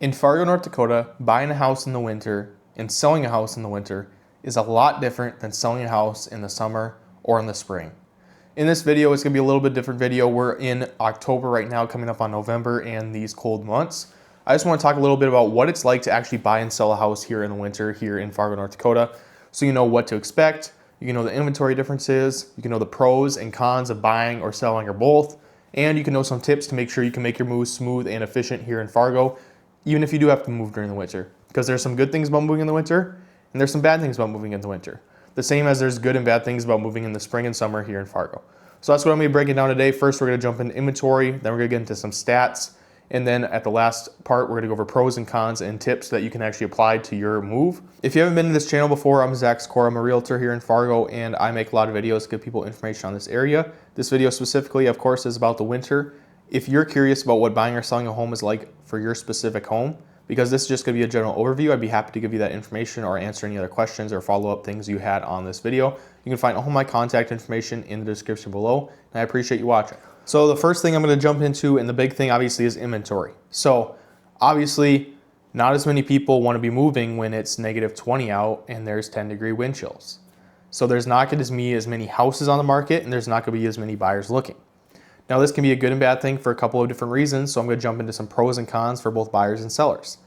In Fargo, North Dakota, buying a house in the winter and selling a house in the winter is a lot different than selling a house in the summer or in the spring. In this video, it's going to be a little bit different video. We're in October right now, coming up on November and these cold months. I just want to talk a little bit about what it's like to actually buy and sell a house here in the winter here in Fargo, North Dakota, so you know what to expect. You can know the inventory differences, you can know the pros and cons of buying or selling or both, and you can know some tips to make sure you can make your moves smooth and efficient here in Fargo, even if you do have to move during the winter. Because there's some good things about moving in the winter, and there's some bad things about moving in the winter. The same as there's good and bad things about moving in the spring and summer here in Fargo. So that's what I'm going to be breaking down today. First, we're going to jump into inventory, then we're going to get into some stats, and then at the last part, we're going to go over pros and cons and tips that you can actually apply to your move. If you haven't been to this channel before, I'm Sykora. I'm a realtor here in Fargo, and I make a lot of videos to give people information on this area. This video specifically, of course, is about the winter. If you're curious about what buying or selling a home is like for your specific home, because this is just going to be a general overview, I'd be happy to give you that information or answer any other questions or follow-up things you had on this video. You can find all my contact information in the description below, and I appreciate you watching. So the first thing I'm going to jump into, and the big thing obviously, is inventory. So obviously, not as many people want to be moving when it's -20 out and there's 10-degree wind chills. So there's not going to be as many houses on the market, and there's not going to be as many buyers looking. Now this can be a good and bad thing for a couple of different reasons, so I'm going to jump into some pros and cons for both buyers and sellers.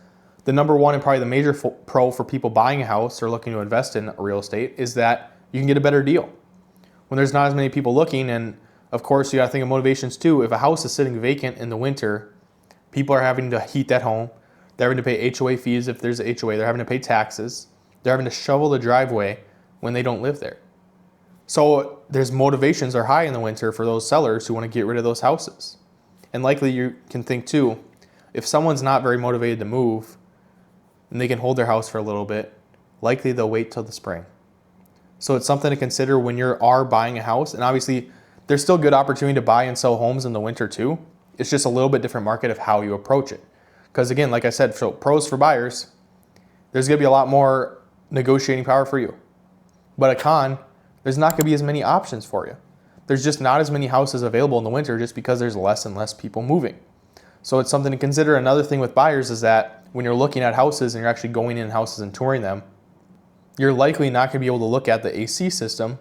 The number one and probably the major pro for people buying a house or looking to invest in real estate is that you can get a better deal. When there's not as many people looking, and of course you got to think of motivations too. If a house is sitting vacant in the winter, people are having to heat that home. They're having to pay HOA fees if there's a HOA. They're having to pay taxes. They're having to shovel the driveway when they don't live there. So there's motivations are high in the winter for those sellers who want to get rid of those houses. And likely you can think too, if someone's not very motivated to move and they can hold their house for a little bit, likely they'll wait till the spring. So it's something to consider when you are buying a house. And obviously there's still good opportunity to buy and sell homes in the winter too. It's just a little bit different market of how you approach it. Because again, like I said, so pros for buyers, there's going to be a lot more negotiating power for you. But a con, there's not going to be as many options for you. There's just not as many houses available in the winter just because there's less and less people moving. So it's something to consider. Another thing with buyers is that when you're looking at houses and you're actually going in houses and touring them, you're likely not going to be able to look at the AC system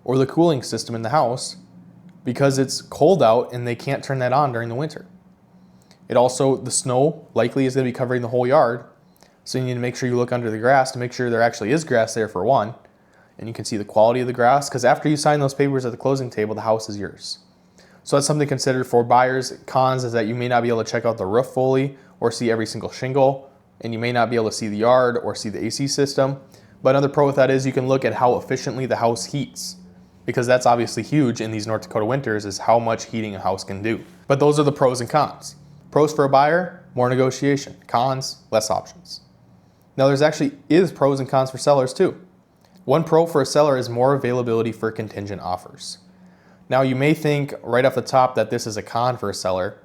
or the cooling system in the house because it's cold out and they can't turn that on during the winter. It also, the snow likely is going to be covering the whole yard. So you need to make sure you look under the grass to make sure there actually is grass there for one. And you can see the quality of the grass, because after you sign those papers at the closing table, the house is yours. So that's something to consider for buyers. Cons is that you may not be able to check out the roof fully or see every single shingle, and you may not be able to see the yard or see the AC system. But another pro with that is you can look at how efficiently the house heats, because that's obviously huge in these North Dakota winters, is how much heating a house can do. But those are the pros and cons. Pros for a buyer, more negotiation. Cons, less options. Now there's actually is pros and cons for sellers too. One pro for a seller is more availability for contingent offers. Now you may think right off the top that this is a con for a seller,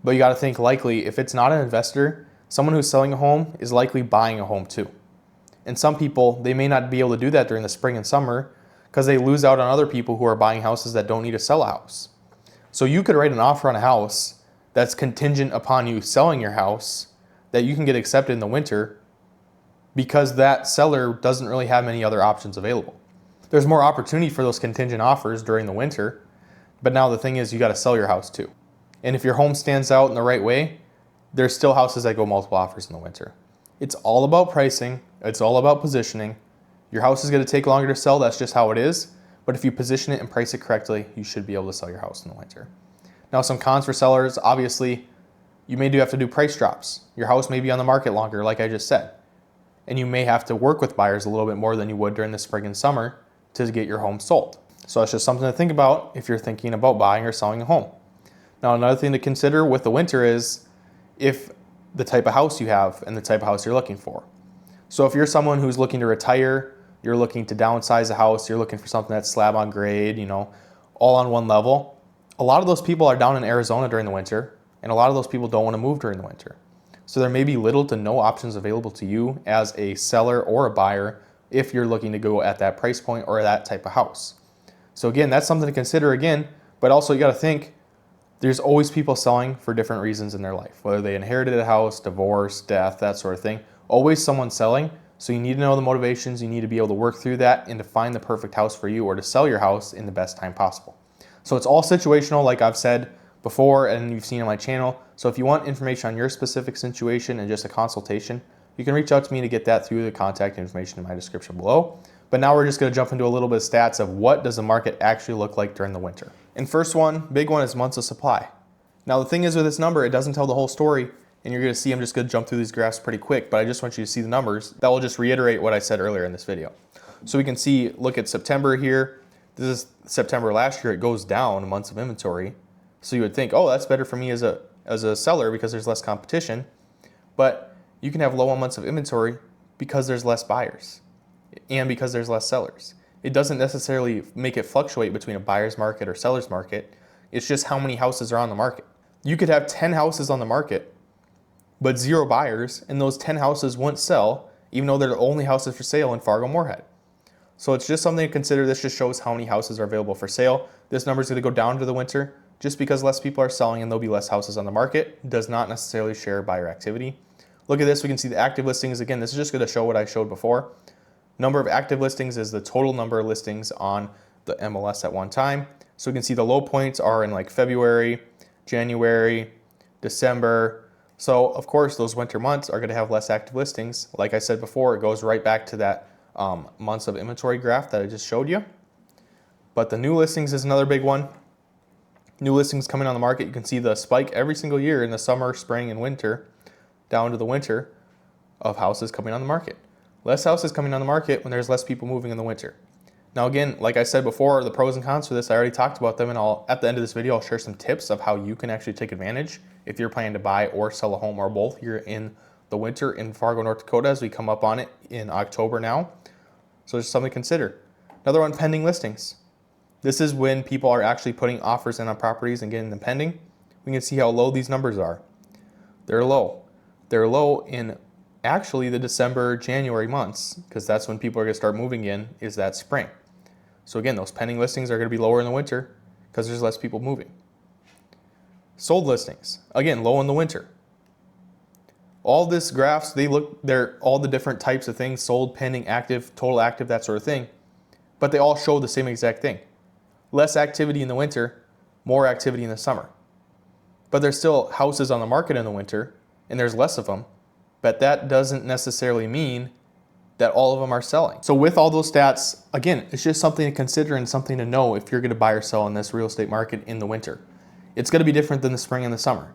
but you got to think likely if it's not an investor, someone who's selling a home is likely buying a home too. And some people, they may not be able to do that during the spring and summer because they lose out on other people who are buying houses that don't need to sell a house. So you could write an offer on a house that's contingent upon you selling your house that you can get accepted in the winter, because that seller doesn't really have many other options available. There's more opportunity for those contingent offers during the winter, but now the thing is you got to sell your house too. And if your home stands out in the right way, there's still houses that go multiple offers in the winter. It's all about pricing. It's all about positioning. Your house is going to take longer to sell. That's just how it is. But if you position it and price it correctly, you should be able to sell your house in the winter. Now some cons for sellers, obviously, you may have to do price drops. Your house may be on the market longer, like I just said. And you may have to work with buyers a little bit more than you would during the spring and summer to get your home sold. So that's just something to think about if you're thinking about buying or selling a home. Now another thing to consider with the winter is if the type of house you have and the type of house you're looking for. So if you're someone who's looking to retire, you're looking to downsize a house, you're looking for something that's slab on grade, all on one level, a lot of those people are down in Arizona during the winter, and a lot of those people don't want to move during the winter. So there may be little to no options available to you as a seller or a buyer if you're looking to go at that price point or that type of house. So again, that's something to consider again, but also you got to think There's always people selling for different reasons in their life, whether they inherited a house, divorce, death, that sort of thing. Always someone selling. So you need to know the motivations. You need to be able to work through that and to find the perfect house for you or to sell your house in the best time possible. So it's all situational, like I've said before and you've seen on my channel. So if you want information on your specific situation and just a consultation, you can reach out to me to get that through the contact information in my description below. But now we're just going to jump into a little bit of stats of what does the market actually look like during the winter. And first one, big one, is months of supply. Now the thing is with this number, it doesn't tell the whole story, and you're going to see I'm just going to jump through these graphs pretty quick, but I just want you to see the numbers. That will just reiterate what I said earlier in this video. So we can see, look at September here. This is September last year. It goes down months of inventory. So you would think, oh, that's better for me as a seller because there's less competition. But you can have low months of inventory because there's less buyers and because there's less sellers. It doesn't necessarily make it fluctuate between a buyer's market or seller's market. It's just how many houses are on the market. You could have 10 houses on the market, but 0 buyers, and those 10 houses won't sell, even though they're the only houses for sale in Fargo-Moorhead. So it's just something to consider. This just shows how many houses are available for sale. This number is going to go down to the winter just because less people are selling and there'll be less houses on the market. It does not necessarily share buyer activity. Look at this. We can see the active listings. Again, this is just going to show what I showed before. Number of active listings is the total number of listings on the MLS at one time. So we can see the low points are in like February, January, December. So of course those winter months are going to have less active listings. Like I said before, it goes right back to that months of inventory graph that I just showed you. But the new listings is another big one. New listings coming on the market. You can see the spike every single year in the summer, spring, and winter, down to the winter, of houses coming on the market. Less houses coming on the market when there's less people moving in the winter. Now again, like I said before, the pros and cons for this, I already talked about them, and at the end of this video, I'll share some tips of how you can actually take advantage if you're planning to buy or sell a home or both here in the winter in Fargo, North Dakota, as we come up on it in October now. So just something to consider. Another one, pending listings. This is when people are actually putting offers in on properties and getting them pending. We can see how low these numbers are. They're low. They're low in actually the December, January months, because that's when people are going to start moving in, is that spring. So again, those pending listings are going to be lower in the winter because there's less people moving. Sold listings, again, low in the winter. All this graphs, they're all the different types of things, sold, pending, active, total active, that sort of thing. But they all show the same exact thing. Less activity in the winter, more activity in the summer. But there's still houses on the market in the winter, and there's less of them. But that doesn't necessarily mean that all of them are selling. So with all those stats, again, it's just something to consider and something to know if you're going to buy or sell in this real estate market in the winter. It's going to be different than the spring and the summer.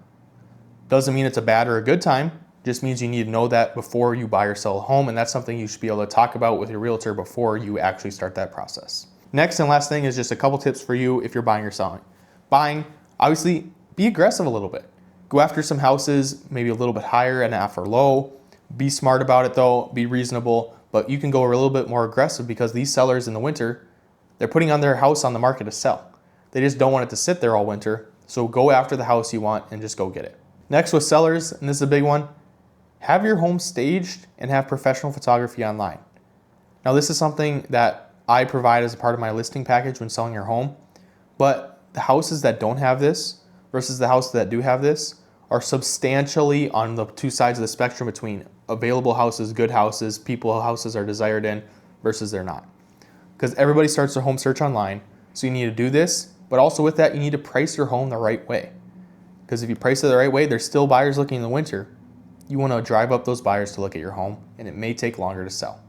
Doesn't mean it's a bad or a good time. Just means you need to know that before you buy or sell a home, and that's something you should be able to talk about with your realtor before you actually start that process. Next and last thing is just a couple tips for you if you're buying or selling. Buying, obviously, be aggressive a little bit. Go after some houses, maybe a little bit higher and offer low. Be smart about it though, be reasonable, but you can go a little bit more aggressive because these sellers in the winter, they're putting on their house on the market to sell. They just don't want it to sit there all winter. So go after the house you want and just go get it. Next with sellers, and this is a big one, have your home staged and have professional photography online. Now this is something that I provide as a part of my listing package when selling your home, but the houses that don't have this versus the houses that do have this are substantially on the two sides of the spectrum between available houses, good houses, people houses are desired in versus they're not. Because everybody starts their home search online, so you need to do this, but also with that, you need to price your home the right way. Because if you price it the right way, there's still buyers looking in the winter. You want to drive up those buyers to look at your home, and it may take longer to sell.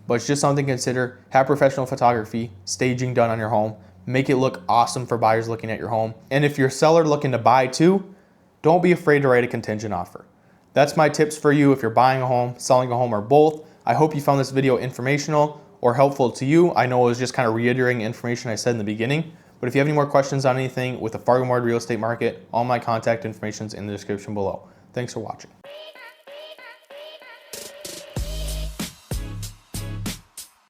But it's just something to consider. Have professional photography, staging done on your home. Make it look awesome for buyers looking at your home. And if you're a seller looking to buy too, don't be afraid to write a contingent offer. That's my tips for you if you're buying a home, selling a home, or both. I hope you found this video informational or helpful to you. I know it was just kind of reiterating information I said in the beginning, but if you have any more questions on anything with the Fargo-Moorhead real estate market, all my contact information is in the description below. Thanks for watching.